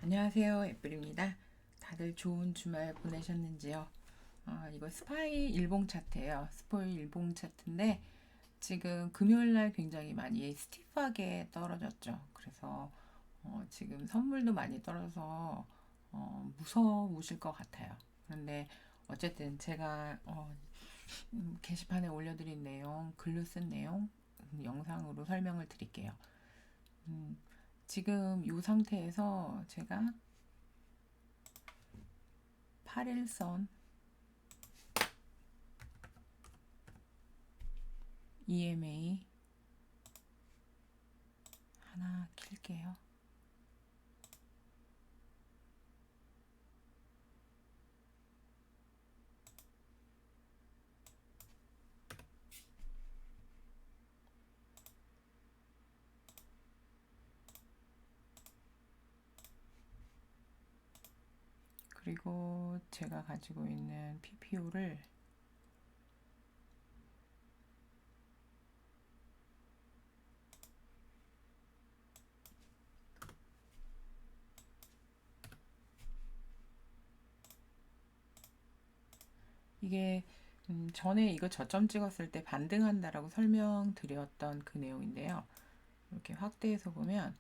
안녕하세요, 애플입니다. 다들 좋은 주말 보내셨는지요? 이거 스파이 일봉 차트예요. 스파이 일봉 차트인데 지금 금요일 날 굉장히 많이 스티프하게 떨어졌죠. 그래서 지금 선물도 많이 떨어져서 무서우실 것 같아요. 그런데 어쨌든 제가 게시판에 올려드린 내용, 글로 쓴 내용 영상으로 설명을 드릴게요. 지금 이 상태에서 제가 8일선 EMA 하나 킬게요. 그리고 제가 가지고 있는 PPO를 이게 전에 이거 저점 찍었을 때 반등한다라고 설명드렸던 그 내용인데요. 이렇게 확대해서 보면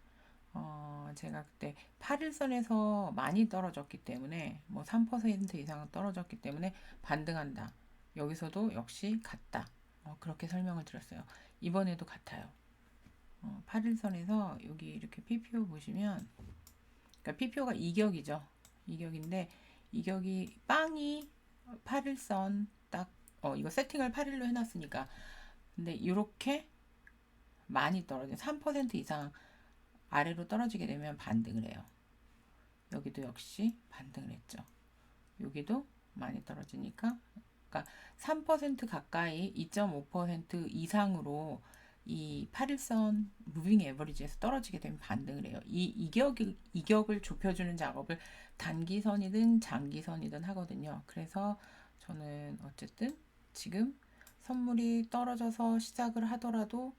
제가 그때 8일선에서 많이 떨어졌기 때문에 뭐 3% 이상 떨어졌기 때문에 반등한다. 여기서도 역시 같다. 그렇게 설명을 드렸어요. 이번에도 같아요. 8일선에서 여기 이렇게 PPO 보시면 그러니까 PPO가 이격이죠. 이격인데 이격이 빵이 8일선 딱 이거 세팅을 8일로 해놨으니까 근데 이렇게 많이 떨어져 3% 이상 아래로 떨어지게 되면 반등을 해요. 여기도 역시 반등을 했죠. 여기도 많이 떨어지니까 그러니까 3% 가까이 2.5% 이상으로 이 8일선 무빙 에버리지에서 떨어지게 되면 반등을 해요. 이 이격을 좁혀주는 작업을 단기선이든 장기선이든 하거든요. 그래서 저는 어쨌든 지금 선물이 떨어져서 시작을 하더라도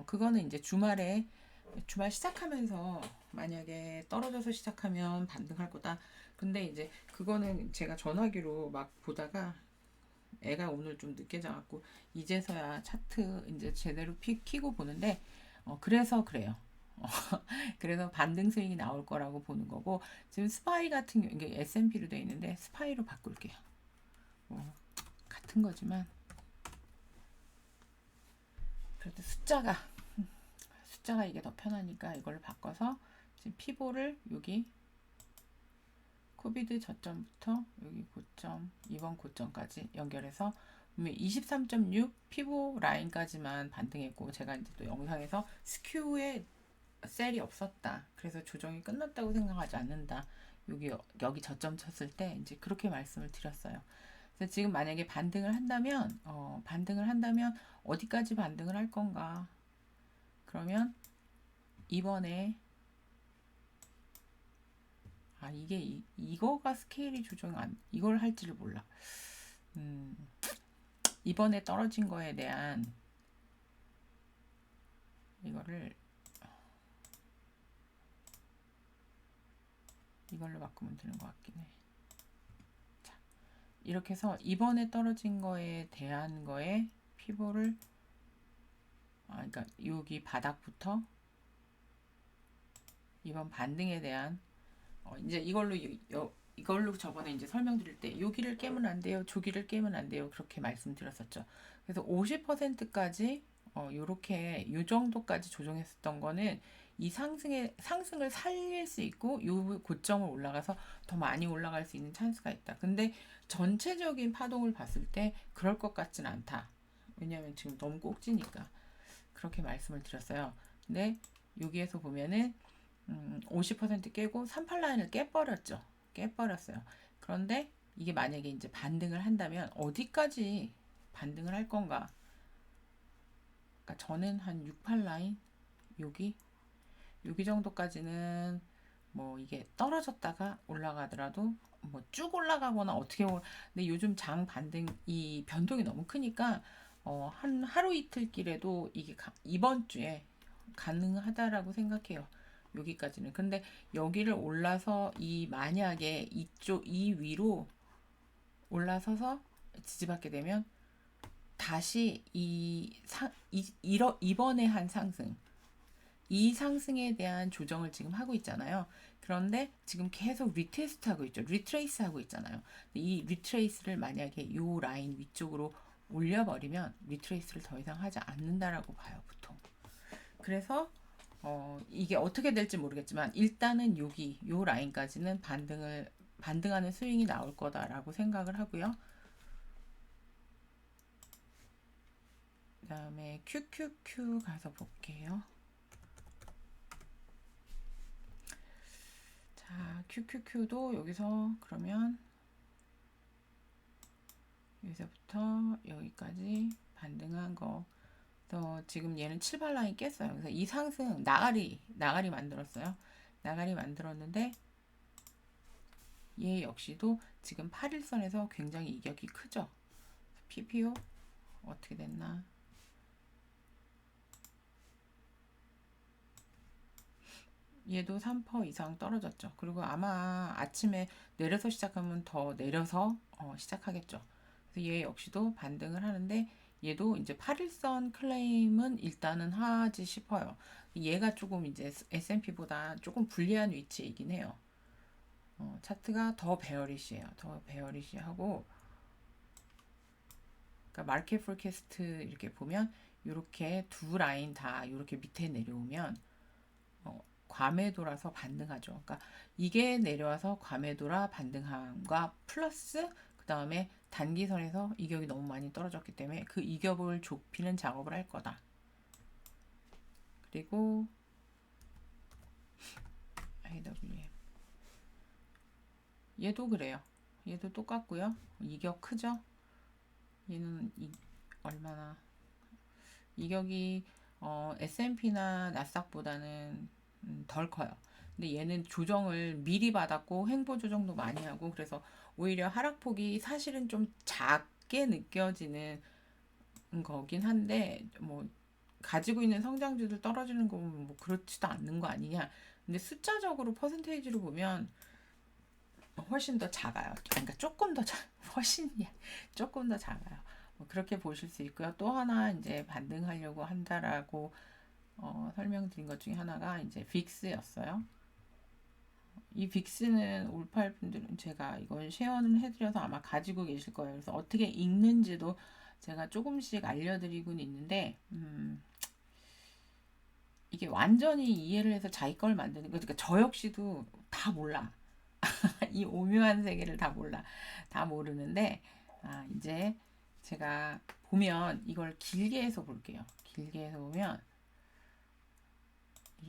그거는 이제 주말 시작하면서 만약에 떨어져서 시작하면 반등할 거다. 근데 이제 그거는 제가 전화기로 막 보다가 애가 오늘 좀 늦게 자갖고 이제서야 차트 이제 제대로 키고 보는데 그래서 그래요. 그래서 반등 스윙이 나올 거라고 보는 거고 지금 스파이 같은 경우 이게 S&P로 되어 있는데 스파이로 바꿀게요. 같은 거지만 그래도 숫자가 이게 더 편하니까 이걸 바꿔서 지금 피보를 여기 코비드 저점부터 여기 고점, 이번 고점까지 연결해서 23.6 피보 라인까지만 반등했고 제가 이제 또 영상에서 스큐에 셀이 없었다. 그래서 조정이 끝났다고 생각하지 않는다. 여기 저점 쳤을 때 이제 그렇게 말씀을 드렸어요. 그래서 지금 만약에 반등을 한다면 어디까지 반등을 할 건가? 그러면 이번에 이거가 스케일이 조정 안 이걸 할지를 몰라. 이번에 떨어진 거에 대한 이거를 이걸로 바꾸면 되는 것 같긴 해. 자, 이렇게 해서 이번에 떨어진 거에 대한 거에 피보를 그러니까 여기 바닥부터 이번 반등에 대한 이제 이걸로 저번에 이제 설명드릴 때 여기를 깨면 안 돼요, 조기를 깨면 안 돼요 그렇게 말씀드렸었죠. 그래서 50%까지 요렇게 요 정도까지 조정했었던 거는 이 상승을 살릴 수 있고 요 고점을 올라가서 더 많이 올라갈 수 있는 찬스가 있다. 근데 전체적인 파동을 봤을 때 그럴 것 같진 않다. 왜냐하면 지금 너무 꼭지니까 그렇게 말씀을 드렸어요. 근데 여기에서 보면은 50% 깨고 38라인을 깨버렸죠. 깨버렸어요. 그런데 이게 만약에 이제 반등을 한다면 어디까지 반등을 할 건가? 그러니까 저는 한 68라인 여기 정도까지는 뭐 이게 떨어졌다가 올라가더라도 뭐 쭉 올라가거나 근데 요즘 장 반등 이 변동이 너무 크니까 한 하루 이틀 길에도 이게 이번 주에 가능하다라고 생각해요. 여기까지는. 근데 여기를 올라서 만약에 이 위로 올라서서 지지받게 되면 다시 이번에 한 상승, 이 상승에 대한 조정을 지금 하고 있잖아요. 그런데 지금 계속 리테스트 하고 있죠. 리트레이스 하고 있잖아요. 이 리트레이스를 만약에 이 라인 위쪽으로 올려버리면 리트레이스를 더 이상 하지 않는다라고 봐요, 보통. 그래서 이게 어떻게 될지 모르겠지만 일단은 요 라인까지는 반등하는 스윙이 나올 거다라고 생각을 하고요. 그 다음에 QQQ 가서 볼게요. 자, QQQ도 여기서 그러면 여기서부터 여기까지 반등한 거. 그래서 지금 얘는 7발 라인 깼어요. 그래서 이 상승 나가리 만들었어요. 나가리 만들었는데 얘 역시도 지금 8일선에서 굉장히 이격이 크죠. PPO 어떻게 됐나? 얘도 3% 이상 떨어졌죠. 그리고 아마 아침에 내려서 시작하면 더 내려서 시작하겠죠. 그래서 얘 역시도 반등을 하는데 얘도 이제 8일선 클레임은 일단은 하지 싶어요. 얘가 조금 이제 S&P보다 조금 불리한 위치이긴 해요. 차트가 더 베어리시해요. 더 베어리시하고, 그러니까 마켓 포캐스트 이렇게 보면 이렇게 두 라인 다 이렇게 밑에 내려오면 과매도라서 반등하죠. 그러니까 이게 내려와서 과매도라 반등함과 플러스 그 다음에 단기선에서 이격이 너무 많이 떨어졌기 때문에 그 이격을 좁히는 작업을 할 거다. 그리고 IWM 얘도 그래요. 얘도 똑같고요. 이격 크죠? 얘는 얼마나 이격이 S&P나 나스닥보다는 덜 커요. 근데 얘는 조정을 미리 받았고 횡보 조정도 많이 하고 그래서 오히려 하락폭이 사실은 좀 작게 느껴지는 거긴 한데 뭐 가지고 있는 성장주들 떨어지는 거 보면 뭐 그렇지도 않는 거 아니냐. 근데 숫자적으로 퍼센테이지로 보면 훨씬 더 작아요. 그러니까 훨씬 조금 더 작아요. 뭐 그렇게 보실 수 있고요. 또 하나 이제 반등하려고 한다라고 설명드린 것 중에 하나가 이제 빅스였어요. 이 빅스는 올팔 분들은 제가 이건 쉐어는 해드려서 아마 가지고 계실 거예요. 그래서 어떻게 읽는지도 제가 조금씩 알려드리곤 있는데, 이게 완전히 이해를 해서 자기 걸 만드는 거, 그러니까 저 역시도 다 몰라. 이 오묘한 세계를 다 몰라. 다 모르는데, 이제 제가 보면 이걸 길게 해서 볼게요. 길게 해서 보면,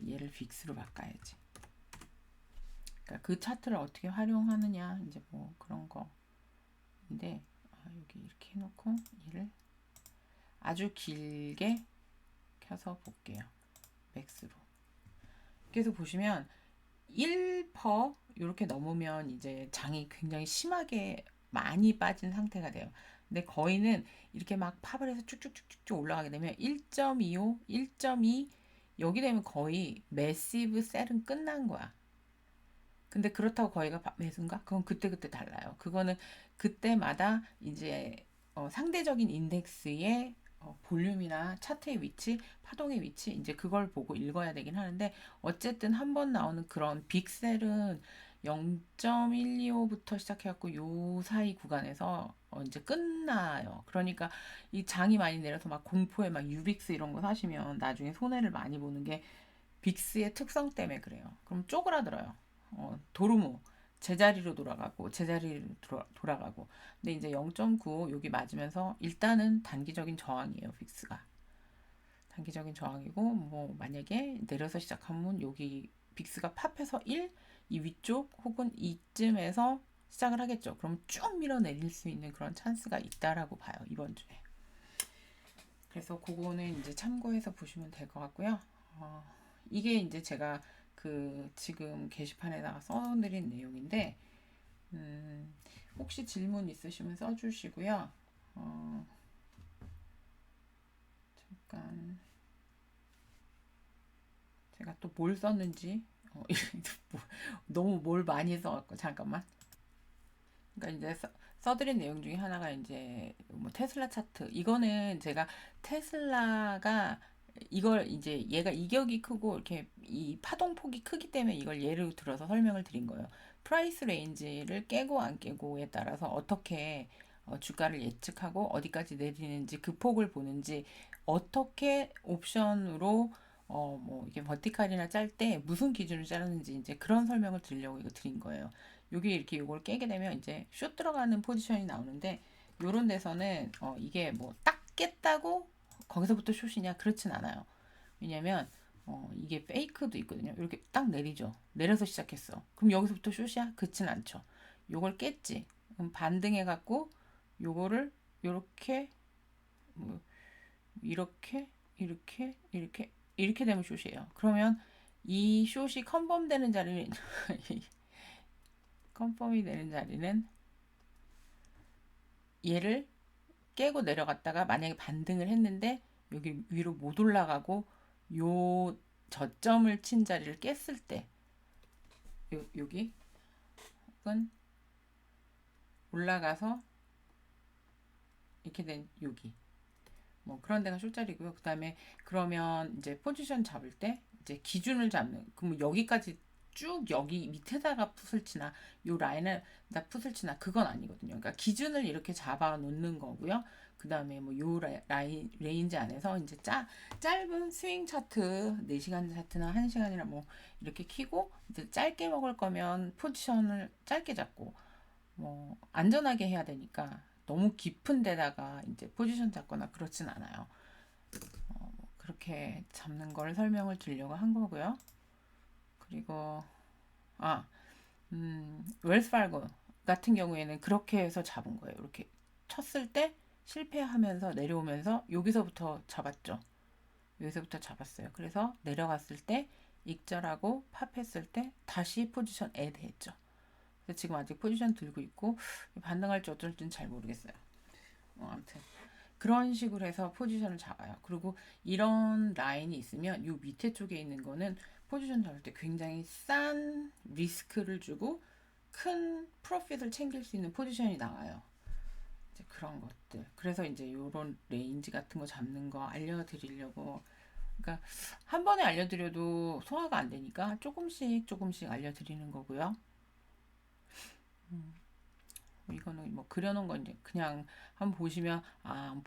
얘를 빅스로 바꿔야지. 그러니까 그 차트를 어떻게 활용하느냐 이제 뭐 그런 거인데 여기 이렇게 해놓고 얘를 아주 길게 켜서 볼게요. 맥스로. 그래서 보시면 1% 이렇게 넘으면 이제 장이 굉장히 심하게 많이 빠진 상태가 돼요. 근데 거의는 이렇게 막 팝을 해서 쭉쭉쭉쭉 올라가게 되면 1.25, 1.2 여기 되면 거의 매시브 셀은 끝난 거야. 근데 그렇다고 거기가 매수인가? 그건 그때그때 달라요. 그거는 그때마다 이제 상대적인 인덱스의 볼륨이나 차트의 위치, 파동의 위치, 이제 그걸 보고 읽어야 되긴 하는데, 어쨌든 한 번 나오는 그런 빅셀은 0.125부터 시작해갖고 요 사이 구간에서 이제 끝나요. 그러니까 이 장이 많이 내려서 막 공포에 막 유빅스 이런 거 사시면 나중에 손해를 많이 보는 게 빅스의 특성 때문에 그래요. 그럼 쪼그라들어요. 도루묵 제자리로 돌아가고 근데 이제 0.95 여기 맞으면서 일단은 단기적인 저항이에요. 빅스가 단기적인 저항이고, 뭐 만약에 내려서 시작하면 여기 빅스가 팝해서 1, 이 위쪽 혹은 이쯤에서 시작을 하겠죠. 그럼 쭉 밀어내릴 수 있는 그런 찬스가 있다라고 봐요, 이번 주에. 그래서 그거는 이제 참고해서 보시면 될 것 같고요. 이게 이제 제가 그 지금 게시판에다가 써드린 내용인데, 혹시 질문 있으시면 써주시고요. 잠깐 제가 또 뭘 썼는지 뭐, 너무 뭘 많이 써갖고 잠깐만. 그러니까 이제 써드린 내용 중에 하나가 이제 뭐 테슬라 차트. 이거는 제가 테슬라가 이걸 이제 얘가 이격이 크고 이렇게 이 파동폭이 크기 때문에 이걸 예를 들어서 설명을 드린 거예요. 프라이스 레인지를 깨고 안 깨고에 따라서 어떻게 주가를 예측하고 어디까지 내리는지 그 폭을 보는지 어떻게 옵션으로 뭐 이게 버티칼이나 짤 때 무슨 기준을 자르는지 이제 그런 설명을 드리려고 이거 드린 거예요. 여기 이렇게 이걸 깨게 되면 이제 슛 들어가는 포지션이 나오는데 요런 데서는 이게 뭐 딱 깼다고 거기서부터 슛이냐 그렇진 않아요. 왜냐면 이게 페이크도 있거든요. 이렇게 딱 내리죠. 내려서 시작했어. 그럼 여기서부터 슛이야? 그렇진 않죠. 요걸 깼지. 그럼 반등해 갖고 요거를 요렇게 뭐 이렇게 이렇게 되면 숏이에요. 그러면 이 숏이 컨펌되는 자리는 컨펌이 되는 자리는 얘를 깨고 내려갔다가 만약에 반등을 했는데 여기 위로 못 올라가고 요 저점을 친 자리를 깼을 때 여기 혹은 올라가서 이렇게 된 여기 뭐 그런 데가 숏자리고요. 그 다음에 그러면 이제 포지션 잡을 때 이제 기준을 잡는 그럼 여기까지 쭉 여기 밑에다가 풋을 치나 요 라인에다 풋을 치나 그건 아니거든요. 그러니까 기준을 이렇게 잡아 놓는 거고요. 그 다음에 뭐 요 라인 레인지 안에서 이제 짧은 스윙 차트 4시간 차트나 1시간이나 뭐 이렇게 키고 이제 짧게 먹을 거면 포지션을 짧게 잡고 뭐 안전하게 해야 되니까 너무 깊은 데다가 이제 포지션 잡거나 그렇진 않아요. 그렇게 잡는 걸 설명을 드리려고 한 거고요. 그리고 아, 웰스파르고 같은 경우에는 그렇게 해서 잡은 거예요. 이렇게 쳤을 때 실패하면서 내려오면서 여기서부터 잡았죠. 여기서부터 잡았어요. 그래서 내려갔을 때 익절하고 팝했을 때 다시 포지션 애드 했죠. 그래서 지금 아직 포지션 들고 있고 반등할지 어쩔지는 잘 모르겠어요. 아무튼 그런 식으로 해서 포지션을 잡아요. 그리고 이런 라인이 있으면 이 밑에 쪽에 있는 거는 포지션 잡을 때 굉장히 싼 리스크를 주고 큰 프로핏을 챙길 수 있는 포지션이 나와요. 이제 그런 것들. 그래서 이제 이런 레인지 같은 거 잡는 거 알려드리려고. 그러니까 한 번에 알려드려도 소화가 안 되니까 조금씩 알려드리는 거고요. 이거는 뭐 그려놓은 건 이제 그냥 한번 보시면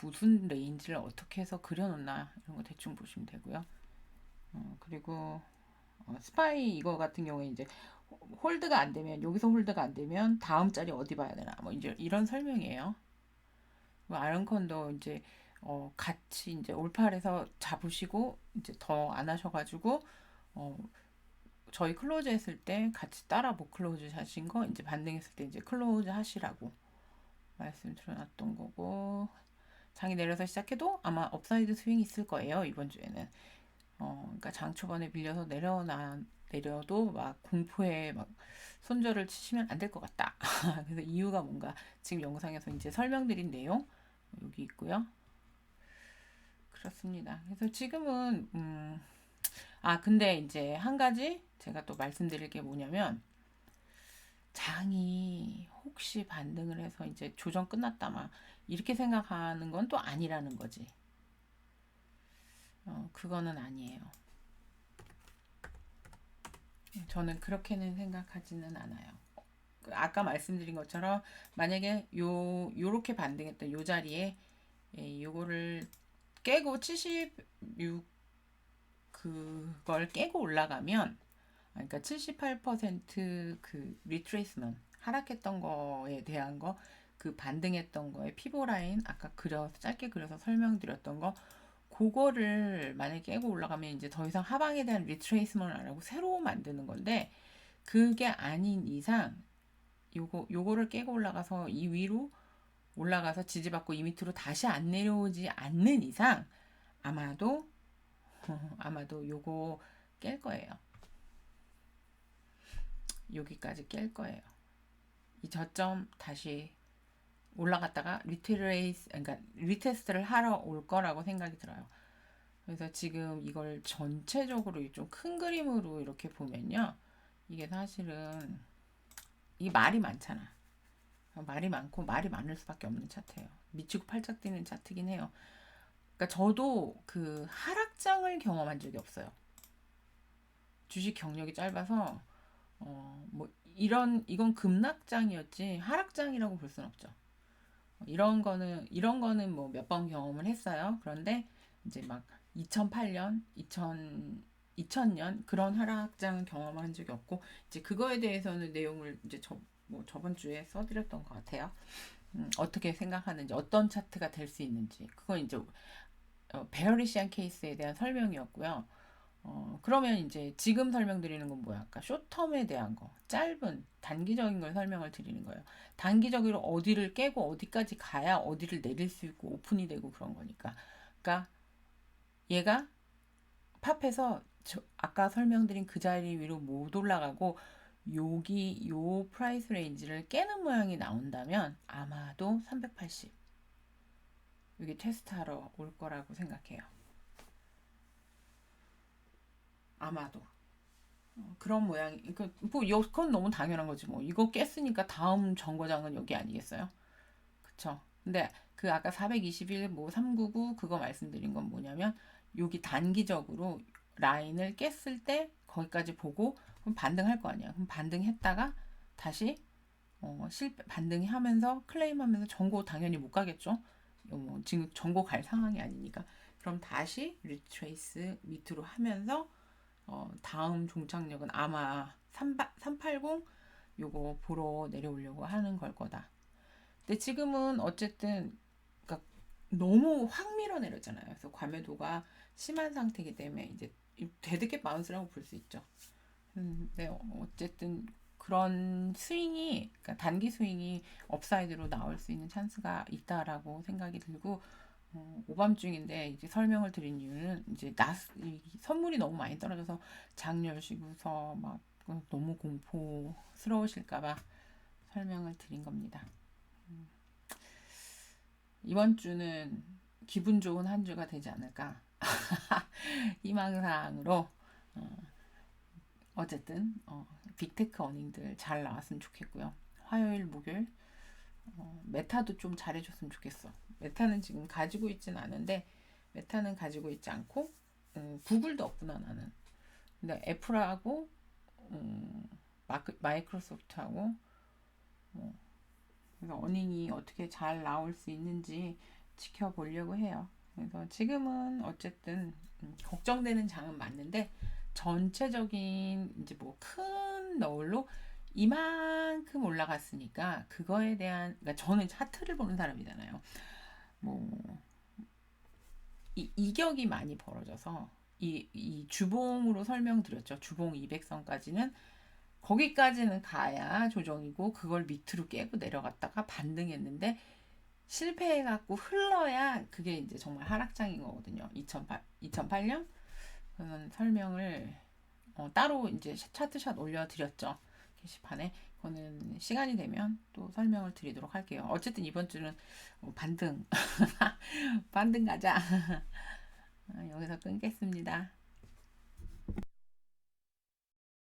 무슨 레인지를 어떻게 해서 그려놓나 이런 거 대충 보시면 되고요. 그리고 스파이 이거 같은 경우에 이제 홀드가 안 되면 여기서 홀드가 안 되면 다음 자리 어디 봐야 되나 뭐 이제 이런 설명이에요. 뭐 아른컨도 이제 같이 이제 올팔에서 잡으시고 이제 더 안 하셔가지고 어, 저희 클로즈 했을 때 같이 따라 못 클로즈 하신 거 이제 반등했을 때 이제 클로즈 하시라고 말씀드려놨던 거고 장이 내려서 시작해도 아마 업사이드 스윙이 있을 거예요 이번 주에는. 그러니까 장 초반에 빌려서 내려도 막 공포에 막 손절을 치시면 안 될 것 같다. 그래서 이유가 뭔가 지금 영상에서 이제 설명드린 내용 여기 있고요. 그렇습니다. 그래서 지금은 근데 이제 한 가지 제가 또 말씀드릴 게 뭐냐면 장이 혹시 반등을 해서 이제 조정 끝났다 막 이렇게 생각하는 건 또 아니라는 거지. 그거는 아니에요. 저는 그렇게는 생각하지는 않아요. 아까 말씀드린 것처럼 만약에 요렇게 반등했던 요 자리에 요거를 깨고 76 그걸 깨고 올라가면 그러니까 78%그 리트레이스먼 하락했던 거에 대한 거 그 반등했던 거에 피보 라인 아까 짧게 그려서 설명드렸던 거 그거를 만약에 깨고 올라가면 이제 더 이상 하방에 대한 리트레이스먼을 안 하고 새로 만드는 건데 그게 아닌 이상 요거를 깨고 올라가서 이 위로 올라가서 지지받고 이 밑으로 다시 안 내려오지 않는 이상 아마도 요거 깰 거예요. 여기까지 깰 거예요. 이 저점 다시 올라갔다가 그러니까 리테스트를 하러 올 거라고 생각이 들어요. 그래서 지금 이걸 전체적으로 좀 큰 그림으로 이렇게 보면요. 이게 사실은 이게 말이 많잖아. 말이 많고 말이 많을 수밖에 없는 차트예요. 미치고 팔짝 뛰는 차트긴 해요. 그러니까 저도 그 하락장을 경험한 적이 없어요. 주식 경력이 짧아서 뭐 이건 급락장이었지 하락장이라고 볼 수는 없죠. 이런 거는 뭐 몇 번 경험을 했어요. 그런데 이제 막 2008년, 2000년 그런 하락장은 경험한 적이 없고 이제 그거에 대해서는 내용을 이제 뭐 저번 주에 써드렸던 것 같아요. 어떻게 생각하는지 어떤 차트가 될 수 있는지 그건 이제 베어리시한 케이스에 대한 설명이었고요. 그러면 이제 지금 설명드리는 건 뭐야? 아까 쇼텀에 대한 거, 짧은 단기적인 걸 설명을 드리는 거예요. 단기적으로 어디를 깨고 어디까지 가야 어디를 내릴 수 있고 오픈이 되고 그런 거니까. 그러니까 얘가 팝에서 아까 설명드린 그 자리 위로 못 올라가고 여기 요 프라이스 레인지를 깨는 모양이 나온다면 아마도 380 여기 테스트하러 올 거라고 생각해요. 아마도. 그런 모양이, 뭐, 그건 너무 당연한 거지, 뭐. 이거 깼으니까 다음 정거장은 여기 아니겠어요? 그쵸? 근데 그 아까 421, 뭐, 399, 그거 말씀드린 건 뭐냐면, 여기 단기적으로 라인을 깼을 때 거기까지 보고, 그럼 반등할 거 아니야. 그럼 반등했다가 다시, 반등하면서 클레임하면서 전고 당연히 못 가겠죠? 지금 전고 갈 상황이 아니니까. 그럼 다시 리트레이스 밑으로 하면서 다음 종착역은 아마 380 요거 보러 내려오려고 하는 걸 거다. 근데 지금은 어쨌든 그러니까 너무 확 밀어내렸잖아요. 그래서 과매도가 심한 상태이기 때문에 이제 되드게 바운스라고 볼 수 있죠. 근데 어쨌든 그런 스윙이 그러니까 단기 스윙이 업사이드로 나올 수 있는 찬스가 있다라고 생각이 들고 오밤중인데 이제 설명을 드린 이유는 이제 선물이 너무 많이 떨어져서 장 여시고서 막 너무 공포스러우실까봐 설명을 드린 겁니다. 이번 주는 기분 좋은 한 주가 되지 않을까 희망사항으로 어쨌든 빅테크 어닝들 잘 나왔으면 좋겠고요. 화요일, 목요일 메타도 좀 잘해줬으면 좋겠어. 메타는 지금 가지고 있진 않은데 메타는 가지고 있지 않고 구글도 없구나 나는. 근데 애플하고 마이크로소프트하고 그래서 어닝이 어떻게 잘 나올 수 있는지 지켜보려고 해요. 그래서 지금은 어쨌든 걱정되는 장은 맞는데 전체적인 이제 뭐 큰 너울로 이만큼 올라갔으니까 그거에 대한 그러니까 저는 차트를 보는 사람이잖아요. 뭐 이격이 많이 벌어져서 이 주봉으로 설명드렸죠. 주봉 200선까지는 거기까지는 가야 조정이고 그걸 밑으로 깨고 내려갔다가 반등했는데 실패해갖고 흘러야 그게 이제 정말 하락장인 거거든요. 2008년 그런 설명을 따로 이제 차트샷 올려드렸죠. 게시판에. 그거는 시간이 되면 또 설명을 드리도록 할게요. 어쨌든 이번 주는 반등 반등 가자. 여기서 끊겠습니다.